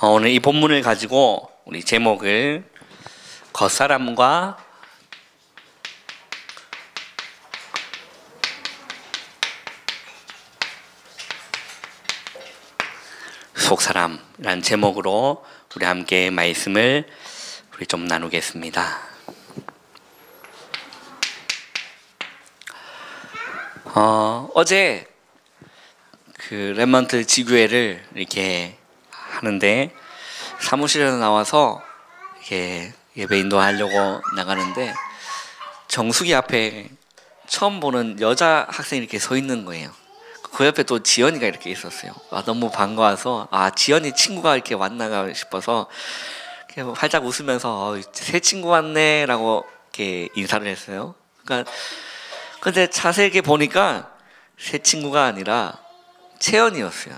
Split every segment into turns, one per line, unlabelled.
오늘 이 본문을 가지고 우리 제목을 겉사람과 속사람이라는 제목으로 우리 함께 말씀을 우리 좀 나누겠습니다. 어제 그 렘넌트 지교회를 이렇게 하는데 사무실에서 나와서 이렇게 예배 인도하려고 나가는데 정수기 앞에 처음 보는 여자 학생이 이렇게 서 있는 거예요. 그 옆에 또 지연이가 이렇게 있었어요. 너무 반가워서 지연이 친구가 이렇게 왔나 싶어서 이렇게 활짝 웃으면서 새 친구 왔네 라고 이렇게 인사를 했어요. 그러니까 근데 자세히 보니까 새 친구가 아니라 채연이었어요.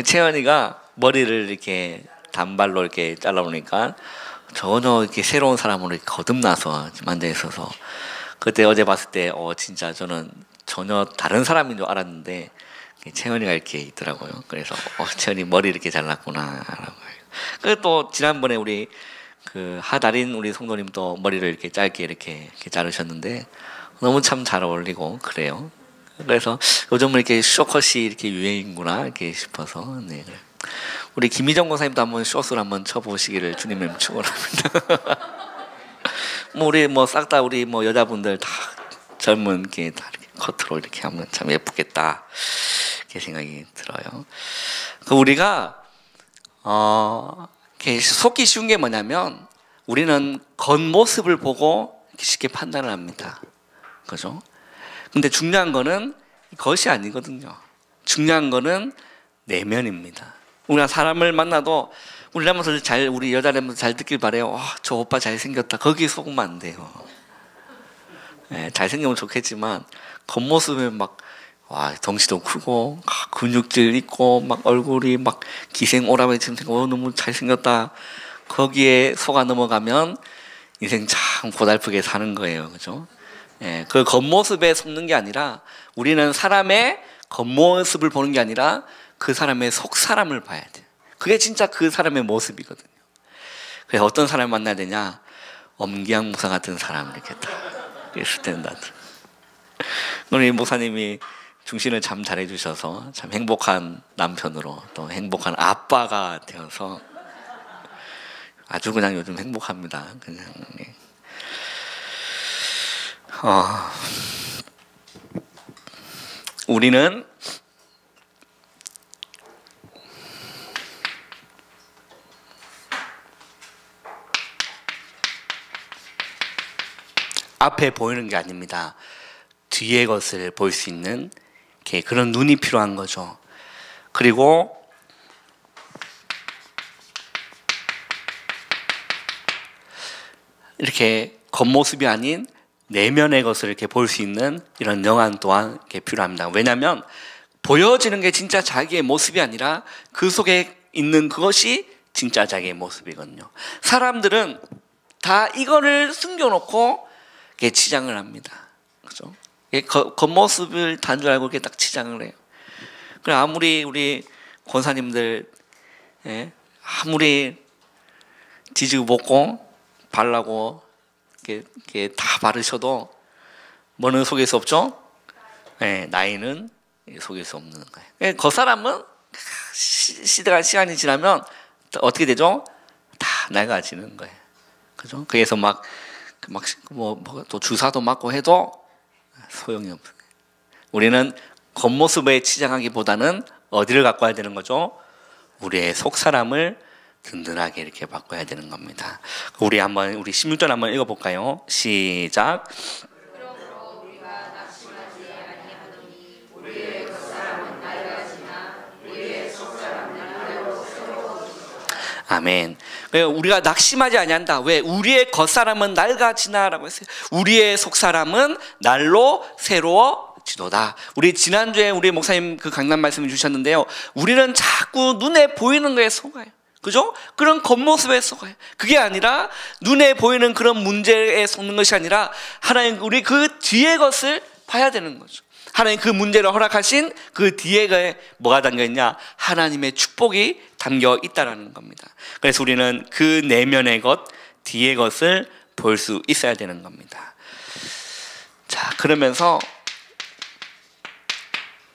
채연이가 머리를 이렇게 단발로 이렇게 잘라보니까 전혀 이렇게 새로운 사람으로 이렇게 거듭나서 앉아 있어서 그때 어제 봤을 때 진짜 저는 전혀 다른 사람인 줄 알았는데 채연이가 이렇게 있더라고요. 그래서 채연이 머리 이렇게 잘랐구나라고. 그리고 또 지난번에 우리 그 하다린 우리 성도님도 머리를 이렇게 짧게 이렇게 자르셨는데 너무 참 잘 어울리고 그래요. 그래서 요즘은 이렇게 쇼컷이 이렇게 유행이구나 이렇게 싶어서 네. 우리 김희정 권사님도 한번 숏을 한번 쳐보시기를 주님의 축원합니다. 우리 싹 다 우리 여자분들 다 젊은 이렇게 다 이렇게 커트로 이렇게 하면 참 예쁘겠다 이렇게 생각이 들어요. 우리가 이렇게 속기 쉬운 게 뭐냐면 우리는 겉모습을 보고 쉽게 판단을 합니다. 그죠? 근데 중요한 거는 겉이 아니거든요. 중요한 거는 내면입니다. 우리가 사람을 만나도 우리 여자 렘넌트 잘 듣길 바래요. 저 오빠 잘생겼다. 거기에 속으면 안 돼요. 네, 잘생기면 좋겠지만 겉모습에 덩치도 크고 근육질 있고 얼굴이 기생오라면 지금 너무 잘생겼다. 거기에 속아 넘어가면 인생 참 고달프게 사는 거예요. 그죠? 예, 그 겉모습에 속는 게 아니라 우리는 사람의 겉모습을 보는 게 아니라 그 사람의 속사람을 봐야 돼요. 그게 진짜 그 사람의 모습이거든요. 그래서 어떤 사람을 만나야 되냐? 엄기양 목사 같은 사람을 이렇게 딱 있을 때는 나도. 우리 목사님이 중신을 참 잘해주셔서 참 행복한 남편으로 또 행복한 아빠가 되어서 아주 그냥 요즘 행복합니다. 그냥. 우리는 앞에 보이는 게 아닙니다. 뒤의 것을 볼 수 있는 그런 눈이 필요한 거죠. 그리고 이렇게 겉모습이 아닌 내면의 것을 이렇게 볼 수 있는 이런 영안 또한 이렇게 필요합니다. 왜냐하면 보여지는 게 진짜 자기의 모습이 아니라 그 속에 있는 그것이 진짜 자기의 모습이거든요. 사람들은 다 이거를 숨겨놓고 이렇게 치장을 합니다. 그죠? 겉모습을 단 줄 알고 이렇게 딱 치장을 해요. 그래 아무리 우리 권사님들 아무리 뒤지고 볶고 바르고 이렇게 다 바르셔도 뭐는 속일 수 없죠? 나이는 속일 수 없는 거예요. 겉사람은 시간이 지나면 어떻게 되죠? 다 낡아지는 거예요. 그죠? 그래서 또 주사도 맞고 해도 소용이 없어요. 우리는 겉모습에 치장하기보다는 어디를 갖고 와야 되는 거죠? 우리의 속사람을 든든하게 이렇게 바꿔야 되는 겁니다. 우리 16절 한번 읽어볼까요? 시작.
그러므로 우리가 낙심하지 아니하노니 우리의 겉사람은 낡아지나 우리의 속사람은 날로 새로워지리라.
아멘. 우리가 낙심하지 아니한다. 왜? 우리의 겉사람은 낡아지나라고 했어요. 우리의 속사람은 날로 새로워지도다. 우리 지난주에 우리 목사님 그 강단 말씀을 주셨는데요. 우리는 자꾸 눈에 보이는 거에 속아요. 그죠? 그런 겉모습에 속아요. 그게 아니라 눈에 보이는 그런 문제에 속는 것이 아니라 하나님 우리 그 뒤의 것을 봐야 되는 거죠. 하나님 그 문제를 허락하신 그 뒤에 뭐가 담겨있냐? 하나님의 축복이 담겨 있다는 겁니다. 그래서 우리는 그 내면의 것, 뒤의 것을 볼 수 있어야 되는 겁니다. 자, 그러면서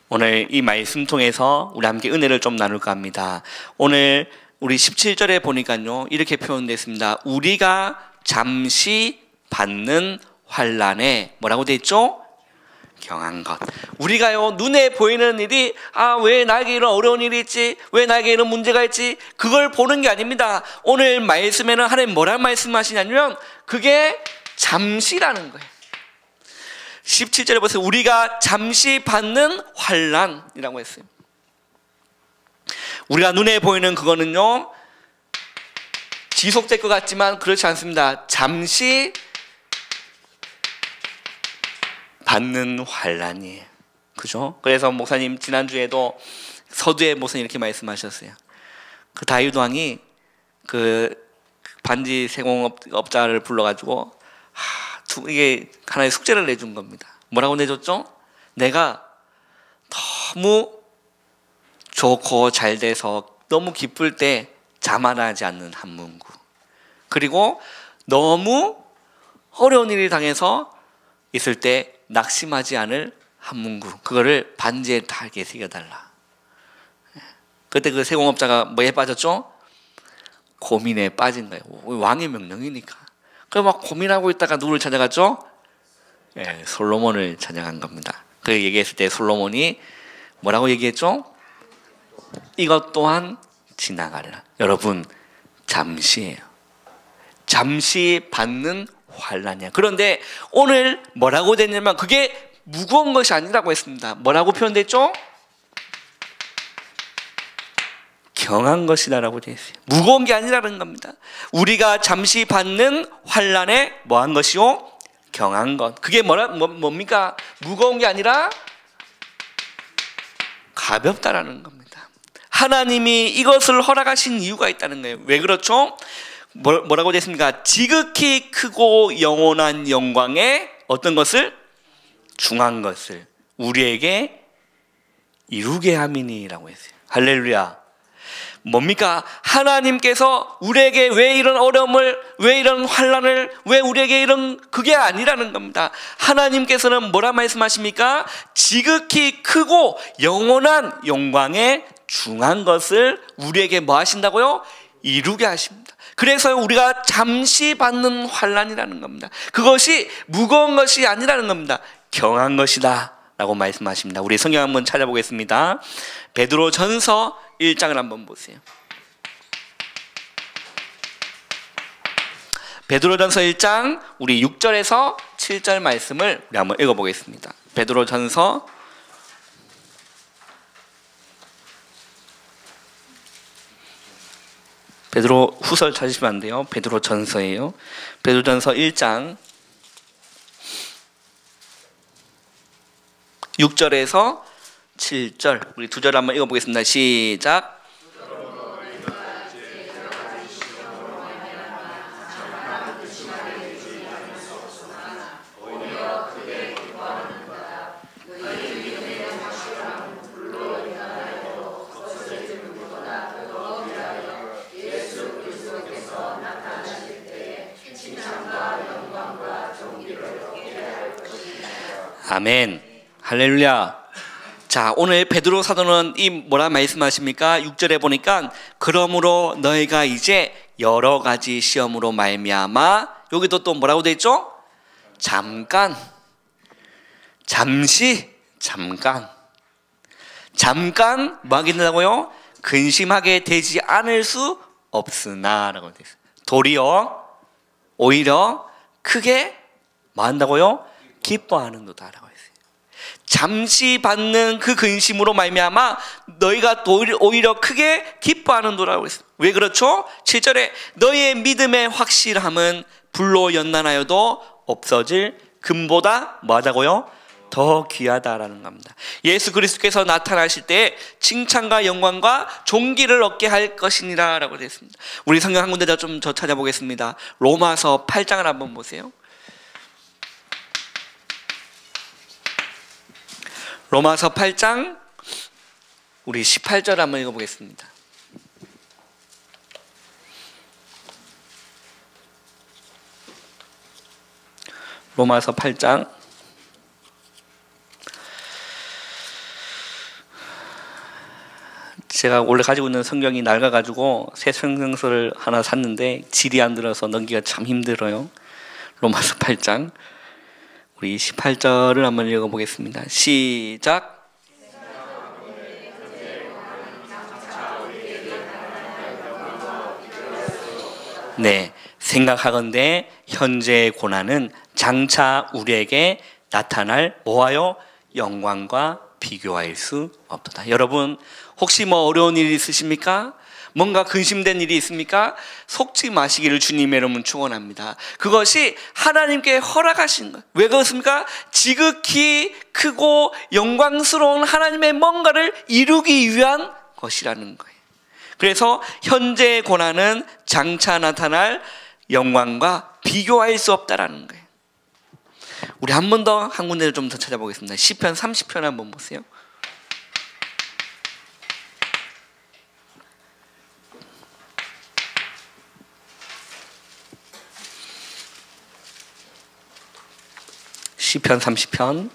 오늘 이 말씀 통해서 우리 함께 은혜를 좀 나눌까 합니다. 오늘 우리 17절에 보니까요, 이렇게 표현됐습니다. 우리가 잠시 받는 환난에 뭐라고 되어 있죠? 경한 것. 우리가요, 눈에 보이는 일이 왜 나에게 이런 어려운 일이 있지? 왜 나에게 이런 문제가 있지? 그걸 보는 게 아닙니다. 오늘 말씀에는 하나님 뭐라는 말씀하시냐면 그게 잠시라는 거예요. 17절에 보세요. 우리가 잠시 받는 환난이라고 했어요. 우리가 눈에 보이는 그거는요, 지속될 것 같지만 그렇지 않습니다. 잠시 받는 환난이에요. 그죠? 그래서 목사님 지난주에도 서두에 목사님 이렇게 말씀하셨어요. 그 다윗 왕이 그 반지 세공업자를 불러가지고 이게 하나의 숙제를 내준 겁니다. 뭐라고 내줬죠? 내가 너무 좋고 잘 돼서 너무 기쁠 때 자만하지 않는 한 문구, 그리고 너무 어려운 일이 당해서 있을 때 낙심하지 않을 한 문구, 그거를 반지에 다 이렇게 새겨달라. 그때 그 세공업자가 뭐에 빠졌죠? 고민에 빠진 거예요. 왕의 명령이니까. 그래서 막 고민하고 있다가 누구를 찾아갔죠? 솔로몬을 찾아간 겁니다. 그 얘기했을 때 솔로몬이 뭐라고 얘기했죠? 이것 또한 지나가리라. 여러분, 잠시예요. 잠시 받는 환난이야. 그런데 오늘 뭐라고 됐냐면 그게 무거운 것이 아니라고 했습니다. 뭐라고 표현됐죠? 경한 것이다라고 되어 있어요. 무거운 게 아니라는 겁니다. 우리가 잠시 받는 환난에 뭐한 것이요? 경한 것. 그게 뭡니까? 무거운 게 아니라 가볍다라는 겁니다. 하나님이 이것을 허락하신 이유가 있다는 거예요. 왜 그렇죠? 뭐라고 됐습니까? 지극히 크고 영원한 영광의 어떤 것을? 중한 것을 우리에게 이루게 함이니라고 했어요. 할렐루야. 뭡니까? 하나님께서 우리에게 왜 이런 어려움을, 왜 이런 환난을, 왜 우리에게 이런, 그게 아니라는 겁니다. 하나님께서는 뭐라 말씀하십니까? 지극히 크고 영원한 영광의 중한 것을 우리에게 뭐 하신다고요? 이루게 하십니다. 그래서 우리가 잠시 받는 환난이라는 겁니다. 그것이 무거운 것이 아니라는 겁니다. 경한 것이다 라고 말씀하십니다. 우리 성경 한번 찾아보겠습니다. 베드로전서 1장을 한번 보세요. 베드로전서 1장 우리 6절에서 7절 말씀을 우리 한번 읽어보겠습니다. 베드로전서 베드로 후설 찾으시면 안 돼요. 베드로전서예요. 베드로전서 1장 6절에서 7절 우리 두 절 한번 읽어보겠습니다. 시작. 아멘. 할렐루야. 자, 오늘 베드로 사도는 이 뭐라 말씀하십니까? 6절에 보니까 그러므로 너희가 이제 여러 가지 시험으로 말미암아, 여기도 또 뭐라고 되어 있죠? 잠깐, 잠시, 잠깐 뭐 하게 된다고요? 근심하게 되지 않을 수 없으나 라고 되어 있어요. 도리어 오히려 크게 뭐 한다고요? 기뻐하는도다 라고 했어요. 잠시 받는 그 근심으로 말미암아 너희가 오히려 크게 기뻐하는도라고 했어요. 왜 그렇죠? 7절에 너희의 믿음의 확실함은 불로 연단하여도 없어질 금보다 뭐하다고요? 더 귀하다라는 겁니다. 예수 그리스도께서 나타나실 때 칭찬과 영광과 존귀를 얻게 할 것이니라 라고 되어 있습니다. 우리 성경 한 군데 좀 더 찾아보겠습니다. 로마서 8장을 한번 보세요. 로마서 8장 우리 18절 한번 읽어보겠습니다. 로마서 8장 제가 원래 가지고 있는 성경이 낡아가지고 새 성경서를 하나 샀는데 질이 안 들어서 넘기가 참 힘들어요. 로마서 8장 우리 18절을 한번 읽어보겠습니다. 시작. 네, 생각하건대 현재의 고난은 장차 우리에게 나타날 뭐와요? 영광과 비교할 수 없도다. 여러분 혹시 뭐 어려운 일이 있으십니까? 뭔가 근심된 일이 있습니까? 속지 마시기를 주님의 이름으로 축원합니다. 그것이 하나님께 허락하신 것. 왜 그렇습니까? 지극히 크고 영광스러운 하나님의 뭔가를 이루기 위한 것이라는 거예요. 그래서 현재의 고난은 장차 나타날 영광과 비교할 수 없다라는 거예요. 우리 한 번 더 한 군데를 좀 더 찾아보겠습니다. 시편 30편 한번 보세요. 시편 30편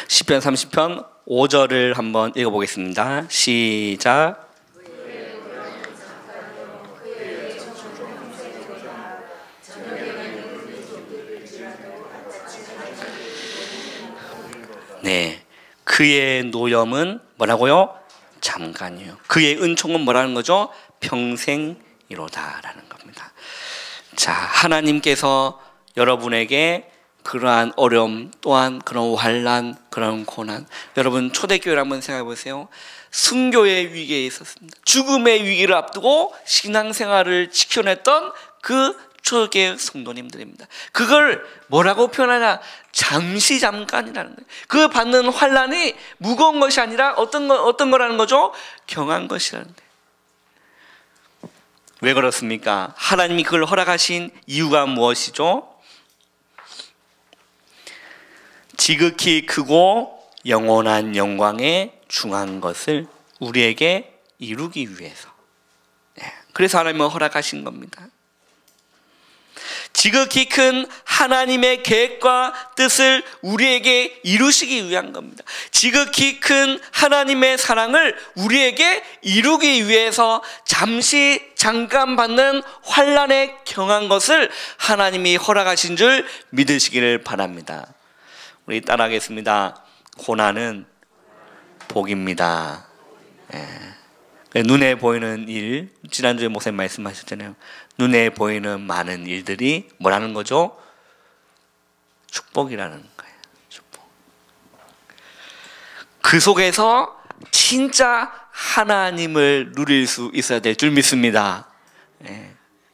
시편 30편 5절을 한번 읽어보겠습니다. 시작. 네, 그의 노염은 뭐라고요? 잠깐이요. 그의 은총은 뭐라는 거죠? 평생이로다라는 겁니다. 자, 하나님께서 여러분에게 그러한 어려움 또한 그런 환난 그런 고난, 여러분 초대교회를 한번 생각해 보세요. 순교의 위기에 있었습니다. 죽음의 위기를 앞두고 신앙생활을 지켜냈던 그 초대교회 성도님들입니다. 그걸 뭐라고 표현하냐? 잠시 잠깐이라는 거예요. 그 받는 환난이 무거운 것이 아니라 어떤 거라는 거죠? 경한 것이라는 거예요. 왜 그렇습니까? 하나님이 그걸 허락하신 이유가 무엇이죠? 지극히 크고 영원한 영광에 중한 것을 우리에게 이루기 위해서. 그래서 하나님은 허락하신 겁니다. 지극히 큰 하나님의 계획과 뜻을 우리에게 이루시기 위한 겁니다. 지극히 큰 하나님의 사랑을 우리에게 이루기 위해서 잠깐 받는 환난에 경한 것을 하나님이 허락하신 줄 믿으시기를 바랍니다. 우리 따라하겠습니다. 고난은 복입니다. 눈에 보이는 일, 지난주에 목사님 말씀하셨잖아요. 눈에 보이는 많은 일들이 뭐라는 거죠? 축복이라는 거예요. 축복. 그 속에서 진짜 하나님을 누릴 수 있어야 될 줄 믿습니다.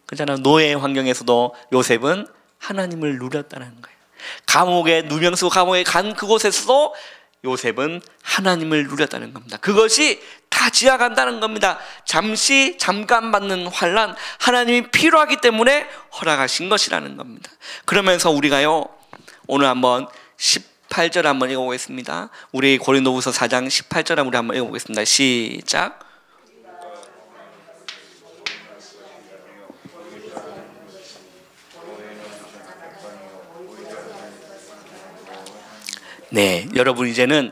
그렇잖아요. 노예 환경에서도 요셉은 하나님을 누렸다는 거예요. 누명수 감옥에 간 그곳에서도 요셉은 하나님을 누렸다는 겁니다. 그것이 다 지나간다는 겁니다. 잠깐 받는 환난, 하나님이 필요하기 때문에 허락하신 것이라는 겁니다. 그러면서 우리가요, 오늘 한번 18절 한번 읽어보겠습니다. 우리 고린도후서 4장 18절 우리 한번 읽어보겠습니다. 시작. 네, 여러분 이제는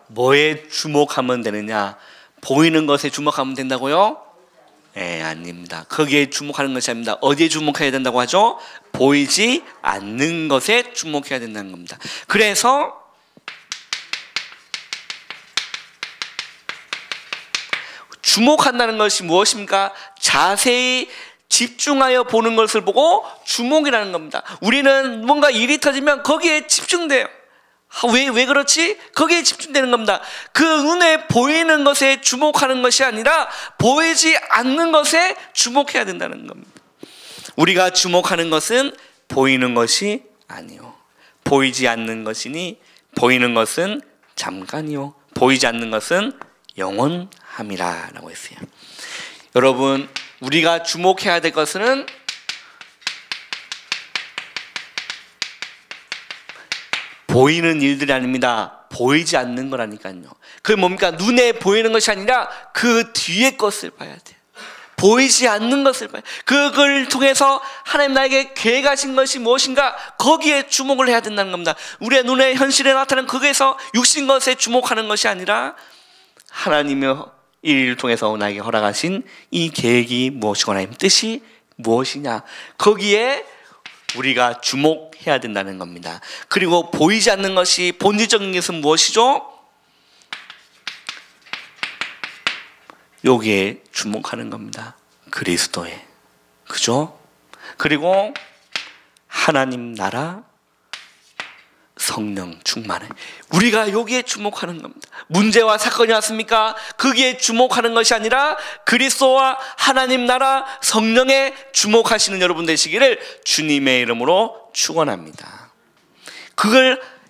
뭐에 주목하면 되느냐? 보이는 것에 주목하면 된다고요? 네, 아닙니다. 거기에 주목하는 것이 아닙니다. 어디에 주목해야 된다고 하죠? 보이지 않는 것에 주목해야 된다는 겁니다. 그래서 주목한다는 것이 무엇입니까? 자세히 집중하여 보는 것을 보고 주목이라는 겁니다. 우리는 뭔가 일이 터지면 거기에 집중돼요. 왜 그렇지? 거기에 집중되는 겁니다. 그 눈에 보이는 것에 주목하는 것이 아니라 보이지 않는 것에 주목해야 된다는 겁니다. 우리가 주목하는 것은 보이는 것이 아니요, 보이지 않는 것이니 보이는 것은 잠깐이요, 보이지 않는 것은 영원함이라 라고 했어요. 여러분, 우리가 주목해야 될 것은 보이는 일들이 아닙니다. 보이지 않는 거라니까요. 그게 뭡니까? 눈에 보이는 것이 아니라 그 뒤의 것을 봐야 돼요. 보이지 않는 것을 봐야 돼요. 그걸 통해서 하나님 나에게 계획하신 것이 무엇인가, 거기에 주목을 해야 된다는 겁니다. 우리의 눈에 현실에 나타나는 거기에서 육신 것에 주목하는 것이 아니라 하나님의 일을 통해서 나에게 허락하신 이 계획이 무엇이고 하나님 뜻이 무엇이냐, 거기에 우리가 주목해야 된다는 겁니다. 그리고 보이지 않는 것이 본질적인 것은 무엇이죠? 여기에 주목하는 겁니다. 그리스도에. 그죠? 그리고 하나님 나라, 성령 충만해. 우리가 여기에 주목하는 겁니다. 문제와 사건이 왔습니까? 거기에 주목하는 것이 아니라 그리스도와 하나님 나라, 성령에 주목하시는 여러분 되시기를 주님의 이름으로 축원합니다.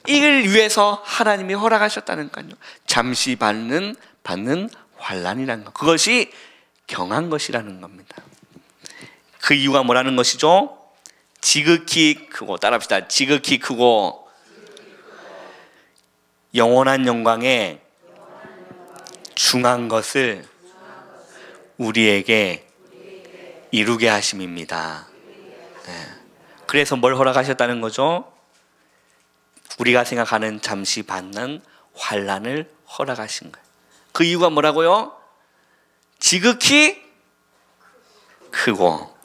이걸 위해서 하나님이 허락하셨다는 거요. 잠시 받는 환난이라는 것, 그것이 경한 것이라는 겁니다. 그 이유가 뭐라는 것이죠? 지극히 크고, 따라합시다. 지극히 크고 영원한 영광에 중한 것을 우리에게 이루게 하심입니다. 네. 그래서 뭘 허락하셨다는 거죠? 우리가 생각하는 잠시 받는 환난을 허락하신 거예요. 그 이유가 뭐라고요? 지극히 크고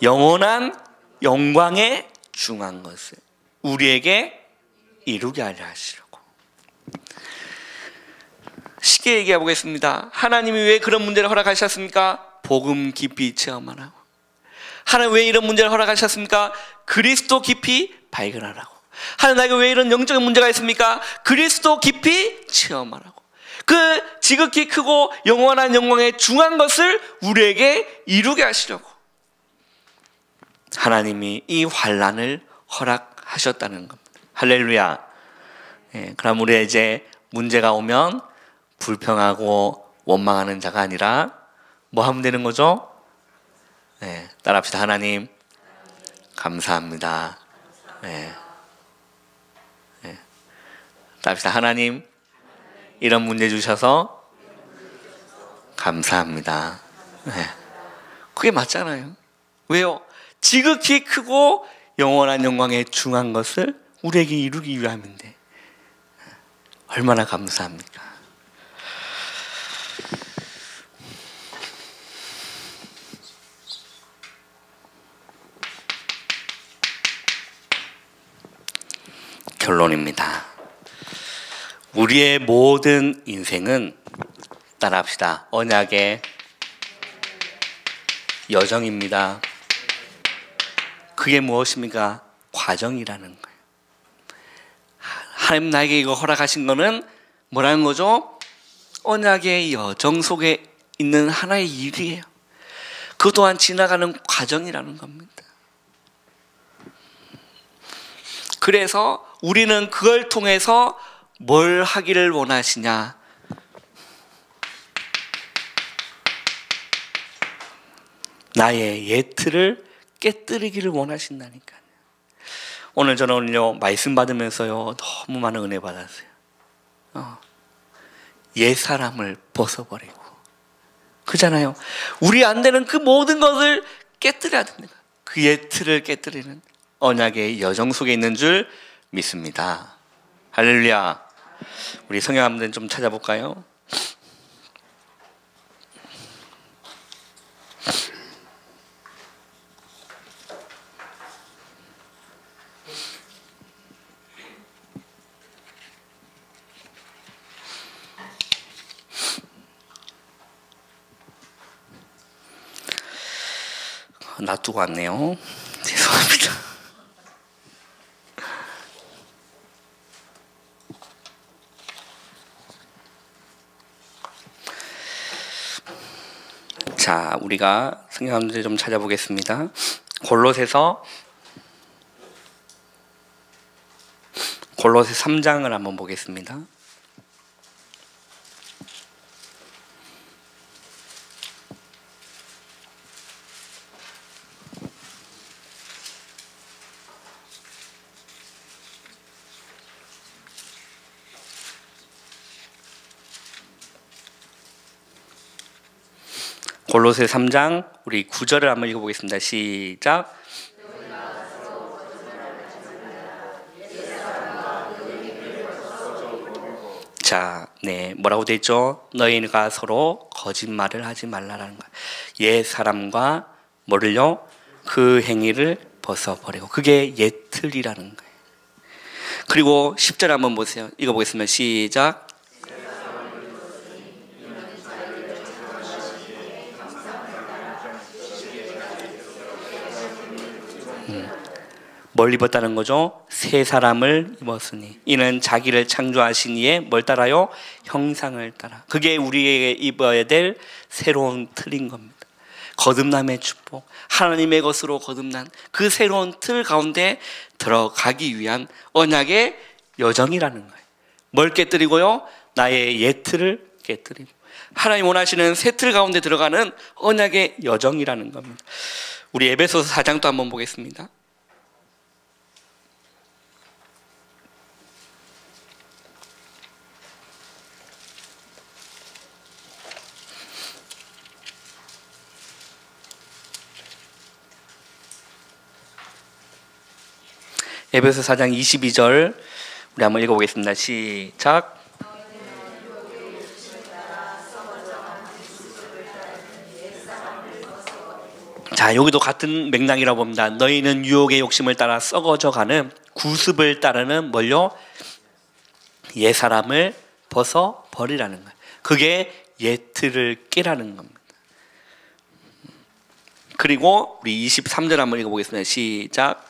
영원한 영광에 중한 것을 우리에게 이루게 하려 하시려고. 쉽게 얘기해 보겠습니다. 하나님이 왜 그런 문제를 허락하셨습니까? 복음 깊이 체험하라고. 하나님 왜 이런 문제를 허락하셨습니까? 그리스도 깊이 발견하라고. 하나님 나에게 왜 이런 영적인 문제가 있습니까? 그리스도 깊이 체험하라고. 그 지극히 크고 영원한 영광에 중한 것을 우리에게 이루게 하시려고 하나님이 이 환난을 허락하셨다는 겁니다. 할렐루야. 예, 그럼 우리 이제 문제가 오면 불평하고 원망하는 자가 아니라 뭐 하면 되는 거죠? 예, 따라합시다. 하나님 감사합니다. 예, 예. 따라합시다. 하나님 이런 문제 주셔서 감사합니다. 네. 그게 맞잖아요. 왜요? 지극히 크고 영원한 영광에 중한 것을 우리에게 이루기 위함인데 얼마나 감사합니까? 결론입니다. 우리의 모든 인생은, 따라합시다, 언약의 여정입니다. 그게 무엇입니까? 과정이라는 거예요. 하나님 나에게 이거 허락하신 거는 뭐라는 거죠? 언약의 여정 속에 있는 하나의 일이에요. 그 또한 지나가는 과정이라는 겁니다. 그래서 우리는 그걸 통해서 뭘 하기를 원하시냐? 나의 옛 틀을 깨뜨리기를 원하신다니까요. 오늘 저는요, 말씀 받으면서요, 너무 많은 은혜 받았어요. 옛 사람을 벗어버리고. 그잖아요. 우리 안 되는 그 모든 것을 깨뜨려야 됩니다. 그 옛 틀을 깨뜨리는 언약의 여정 속에 있는 줄 믿습니다. 할렐루야. 우리 성경 한번 좀 찾아볼까요? 놔두고 왔네요. 죄송합니다. 자, 우리가 성경 한번 좀 찾아보겠습니다. 골로새서 3장을 한번 보겠습니다. 골로새 3장 우리 9절을 한번 읽어보겠습니다. 시작. 자, 네, 뭐라고 돼 있죠? 너희가 서로 거짓말을 하지 말라라는 거예요. 옛 사람과 뭐를요? 그 행위를 벗어버리고, 그게 옛 틀이라는 거예요. 그리고 10절 한번 보세요. 읽어보겠습니다. 시작. 뭘 입었다는 거죠? 새 사람을 입었으니 이는 자기를 창조하신 이의 뭘 따라요? 형상을 따라. 그게 우리에게 입어야 될 새로운 틀인 겁니다. 거듭남의 축복, 하나님의 것으로 거듭난 그 새로운 틀 가운데 들어가기 위한 언약의 여정이라는 거예요. 뭘 깨뜨리고요? 나의 옛 틀을 깨뜨리고 하나님 원하시는 새 틀 가운데 들어가는 언약의 여정이라는 겁니다. 우리 에베소서 4장도 한번 보겠습니다. 에베소 4장 22절 우리 한번 읽어보겠습니다. 시작. 자, 여기도 같은 맥락이라고 봅니다. 너희는 유혹의 욕심을 따라 썩어져가는 구습을 따르는 뭘요? 옛 사람을 벗어버리라는 거예요. 그게 옛 틀을 깨라는 겁니다. 그리고 우리 23절 한번 읽어보겠습니다. 시작.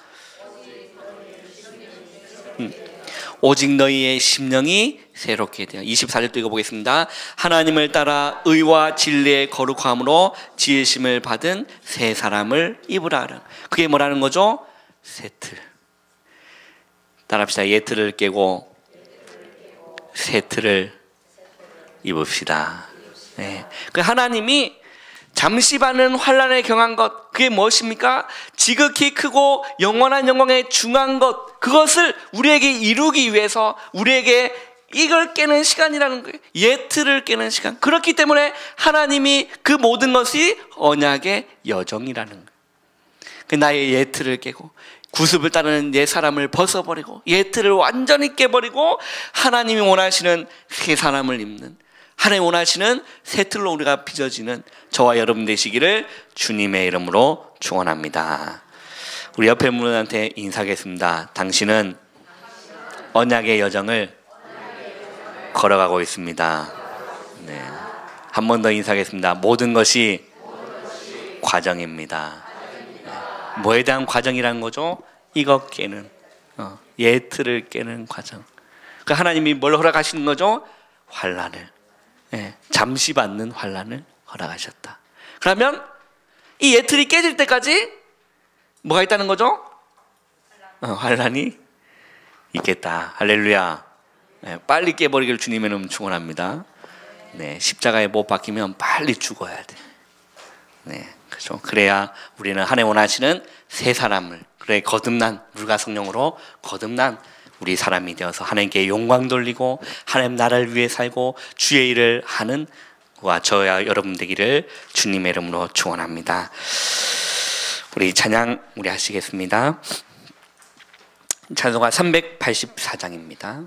오직 너희의 심령이 새롭게 되어. 24절도 읽어보겠습니다. 하나님을 따라 의와 진리의 거룩함으로 지으심을 받은 새 사람을 입으라. 그게 뭐라는 거죠? 새 틀. 따라합시다. 옛 틀을 깨고 새 틀을 입읍시다. 네. 그 하나님이 잠시 받는 환난에 경한 것, 그게 무엇입니까? 지극히 크고 영원한 영광에 중한 것, 그것을 우리에게 이루기 위해서 우리에게 이걸 깨는 시간이라는 거예요. 옛 틀을 깨는 시간. 그렇기 때문에 하나님이 그 모든 것이 언약의 여정이라는 거예요. 그 나의 옛 틀을 깨고 구습을 따르는 옛 사람을 벗어버리고 옛 틀을 완전히 깨버리고 하나님이 원하시는 새 사람을 입는, 하나님 원하시는 새 틀로 우리가 빚어지는 저와 여러분 되시기를 주님의 이름으로 축원합니다. 우리 옆에 분한테 인사하겠습니다. 당신은 언약의 여정을 걸어가고 있습니다. 네. 한 번 더 인사하겠습니다. 모든 것이 과정입니다. 네. 뭐에 대한 과정이라는 거죠? 이거 깨는, 옛 틀을 깨는 과정. 그 하나님이 뭘 허락하시는 거죠? 환난을. 네, 잠시 받는 환난을 허락하셨다. 그러면 이 옛 틀이 깨질 때까지 뭐가 있다는 거죠? 환난이 있겠다. 할렐루야. 네, 빨리 깨버리길 주님의 이름 축원합니다. 네, 십자가에 못 박히면 빨리 죽어야 돼. 네, 그렇죠. 그래야 우리는 하나님 원하시는 새 사람을, 그래 거듭난 물과 성령으로 거듭난 우리 사람이 되어서 하나님께 영광 돌리고 하나님 나라를 위해 살고 주의 일을 하는 저와 여러분 되기를 주님의 이름으로 축원합니다. 우리 찬양 우리 하시겠습니다. 찬송가 384장입니다.